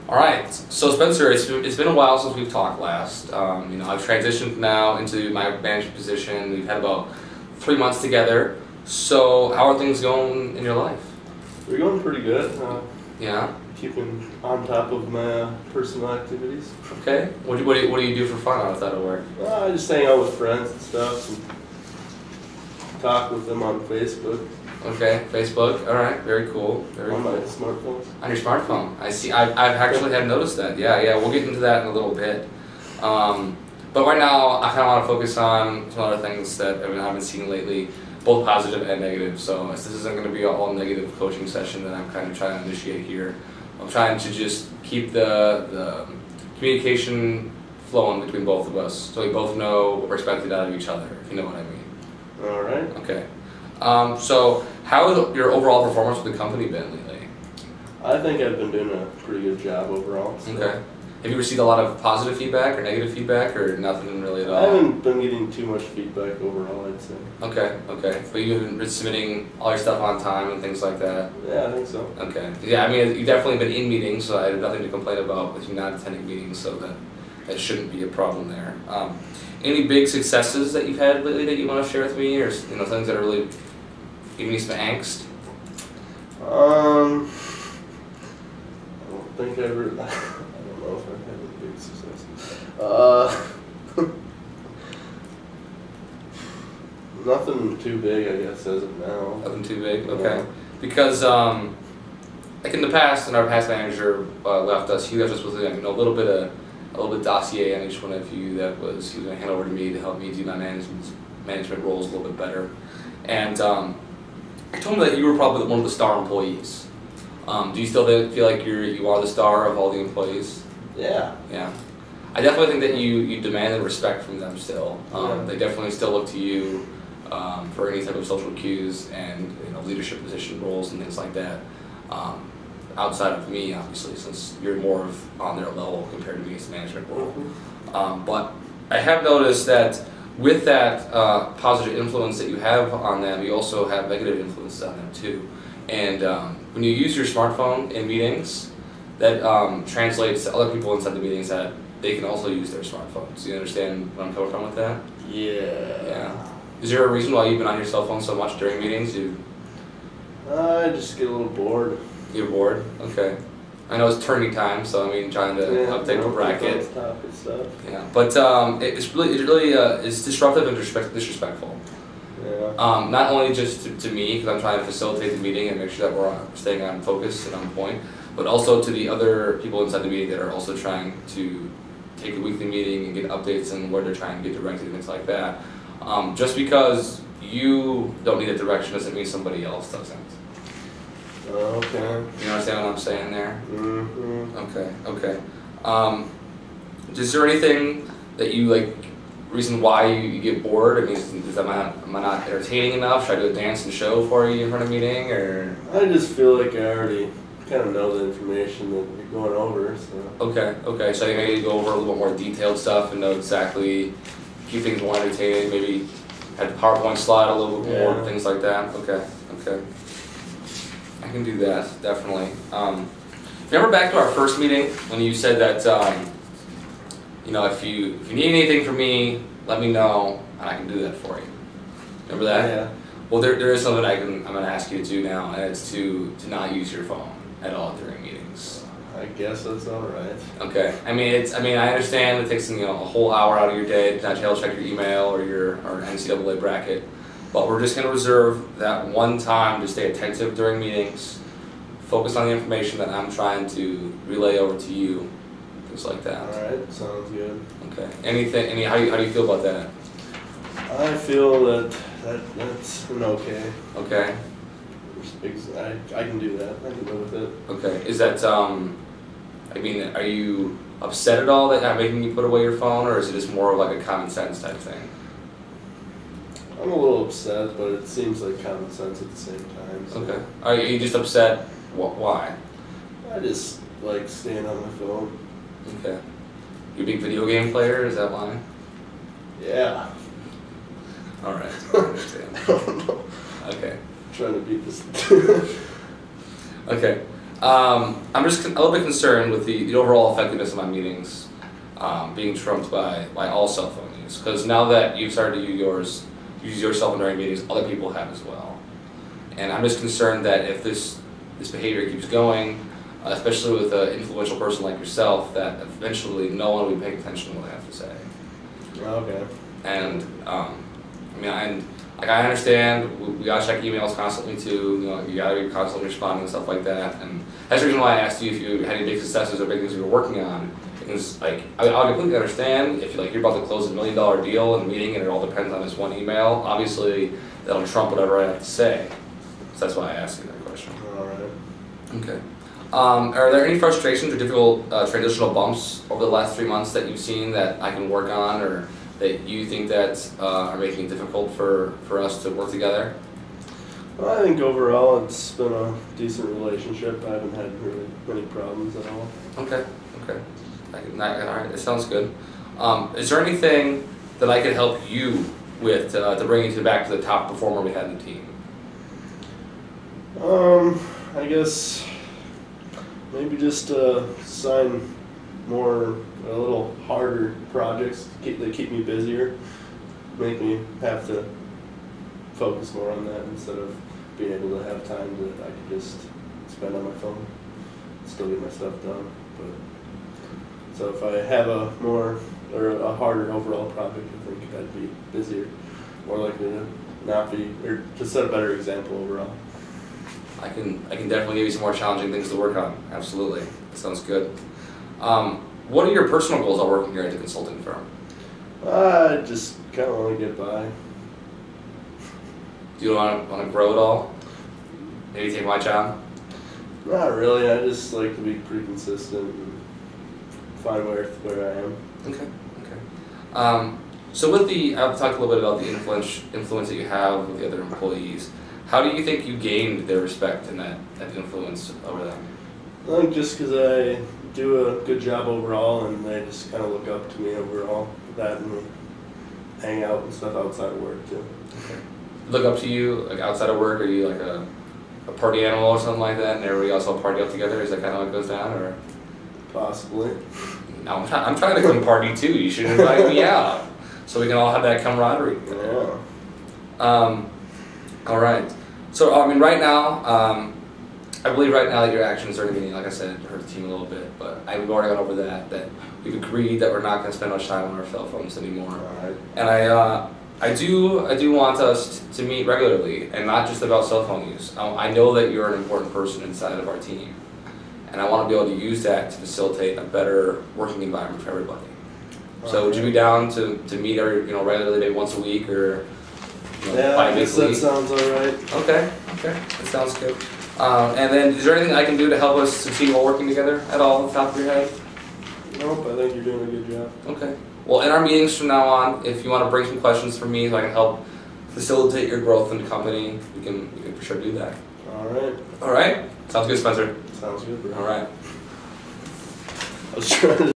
All right, so Spencer, it's been a while since we've talked last. I've transitioned now into my management position. We've had about 3 months together. So how are things going in your life? They're going pretty good. Yeah. Keeping on top of my personal activities. Okay. What do you do for fun outside of work? I just hang out with friends and stuff, and talk with them on Facebook. Okay, Facebook. All right, very cool. Very on cool. my smartphone. On your smartphone. I see. I've actually have noticed that. Yeah. We'll get into that in a little bit. But right now, I kind of want to focus on some other things that I've been seeing lately, both positive and negative. So this isn't going to be an all negative coaching session that I'm kind of trying to initiate here. I'm trying to just keep the communication flowing between both of us, so we both know what we're expected out of each other, if you know what I mean. All right. Okay. So how has your overall performance with the company been lately? I think I've been doing a pretty good job overall. So. Okay. Have you received a lot of positive feedback or negative feedback, or nothing really at all? I haven't been getting too much feedback overall, I'd say. Okay. But you've been submitting all your stuff on time and things like that? Yeah, I think so. Okay. Yeah, I mean, you've definitely been in meetings, so I have nothing to complain about with you not attending meetings, so that shouldn't be a problem there. Any big successes that you've had lately that you want to share with me, or things that are really giving you some angst? I don't think I ever. I don't know if I've had any big successes. Nothing too big, I guess, as of now. Nothing too big. Okay. Because like in the past, when our past manager left us, he left us with a little bit dossier on each one of you that he was going to hand over to me to help me do my management roles a little bit better. And I told him that you were probably one of the star employees. Do you still feel like you are the star of all the employees? Yeah. Yeah. I definitely think that you demanded respect from them still. Yeah. They definitely still look to you for any type of social cues and leadership position roles and things like that. Outside of me, obviously, since you're more on their level compared to me as a management role. But I have noticed that with that positive influence that you have on them, you also have negative influences on them too. And when you use your smartphone in meetings, that translates to other people inside the meetings that they can also use their smartphones. Do you understand what I'm coming from with that? Yeah. Is there a reason why you've been on your cell phone so much during meetings? I just get a little bored. You're bored? Okay. I know it's turning time, so I mean, trying to update the bracket. Stuff. Yeah, but it's really it's disruptive and disrespectful. Yeah. Not only just to me, because I'm trying to facilitate the meeting and make sure that we're staying on focus and on point, but also to the other people inside the meeting that are also trying to take the weekly meeting and get updates on where they're trying to get directed and things like that. Just because you don't need a direction doesn't mean somebody else doesn't. Okay. You understand what I'm saying there? Mm-hmm. Okay. Is there anything that you reason why you get bored? I mean, am I not entertaining enough? Should I do a dance and show for you in front of a meeting, or? I just feel like I already kind of know the information that you're going over, so. Okay. So you maybe go over a little bit more detailed stuff and know exactly, keep things more entertaining. Maybe have the PowerPoint slide a little bit more, things like that. Okay. I can do that, definitely. Remember back to our first meeting when you said that, if you need anything from me, let me know and I can do that for you. Remember that? Yeah. Well, there is something I'm going to ask you to do now, and it's to not use your phone at all during meetings. I guess that's all right. Okay. I I understand it takes a whole hour out of your day to not check your email or your NCAA bracket. But we're just going to reserve that one time to stay attentive during meetings, focus on the information that I'm trying to relay over to you, things like that. All right, sounds good. Okay. How do you feel about that? I feel that's an okay. Okay. I can do that. I can live with it. Okay. Is that are you upset at all that I'm making you put away your phone, or is it just more of like a common sense type thing? I'm a little upset, but it seems like common sense at the same time. So. Okay. Are you just upset? Why? I just like staying on my phone. Okay. You a big video game player? Is that why? Yeah. All right. I understand. I don't know. Okay. I'm trying to beat this. Okay. I'm just a little bit concerned with the overall effectiveness of my meetings being trumped by all cell phone use. Because now that you've started to use your cell phone during meetings, other people have as well. And I'm just concerned that if this behavior keeps going, especially with an influential person like yourself, that eventually no one will be paying attention to what I have to say. Okay. And I understand we gotta check emails constantly too. You know, you gotta be constantly responding and stuff like that. And that's the reason why I asked you if you had any big successes or big things you were working on. Because like I completely understand if you're about to close $1 million deal in a meeting and it all depends on this one email. Obviously, that'll trump whatever I have to say. So that's why I asked you that question. All right. Okay. Are there any frustrations or difficult transitional bumps over the last 3 months that you've seen that I can work on, or that you think that are making it difficult for us to work together? Well, I think overall it's been a decent relationship. I haven't had really many problems at all. Okay. All right, it sounds good. Is there anything that I could help you with to bring you back to the top performer we had in the team? I guess maybe just sign more, a little harder projects that keep me busier, make me have to focus more on that instead of being able to have time that I could just spend on my phone, still get my stuff done. But so if I have a harder overall project, I think I'd be busier, more likely to not be, or to set a better example overall. I can definitely give you some more challenging things to work on. Absolutely, that sounds good. What are your personal goals while working here at the consulting firm? I just kind of want to get by. Do you want to grow at all? Maybe take my job? Not really. I just like to be pretty consistent and find where I am. Okay. So with I've talked a little bit about the influence that you have with the other employees. How do you think you gained their respect and that influence over them? I think just because I do a good job overall, and they just kind of look up to me overall. That and we hang out and stuff outside of work too. Okay. Look up to you like outside of work? Are you like a party animal or something like that, and everybody else all party up together? Is that kind of what goes down, or? Possibly. No, I'm trying to come party too. You should invite me out so we can all have that camaraderie. Yeah. All right. So right now, I believe right now that your actions are going to, like I said, hurt the team a little bit. But I've already gone over that we've agreed that we're not going to spend much time on our cell phones anymore. All right. And I do want us to meet regularly, and not just about cell phone use. I know that you're an important person inside of our team, and I want to be able to use that to facilitate a better working environment for everybody. So would you be down to meet regularly, maybe once a week or yeah, I guess that sounds all right. Okay, that sounds good. And then, is there anything I can do to help us succeed while working together at all, off the top of your head? Nope, I think you're doing a good job. Okay. Well, in our meetings from now on, if you want to bring some questions for me so I can help facilitate your growth in the company, we can for sure do that. All right. All right? Sounds good, Spencer. Sounds good, bro. All right. I was trying to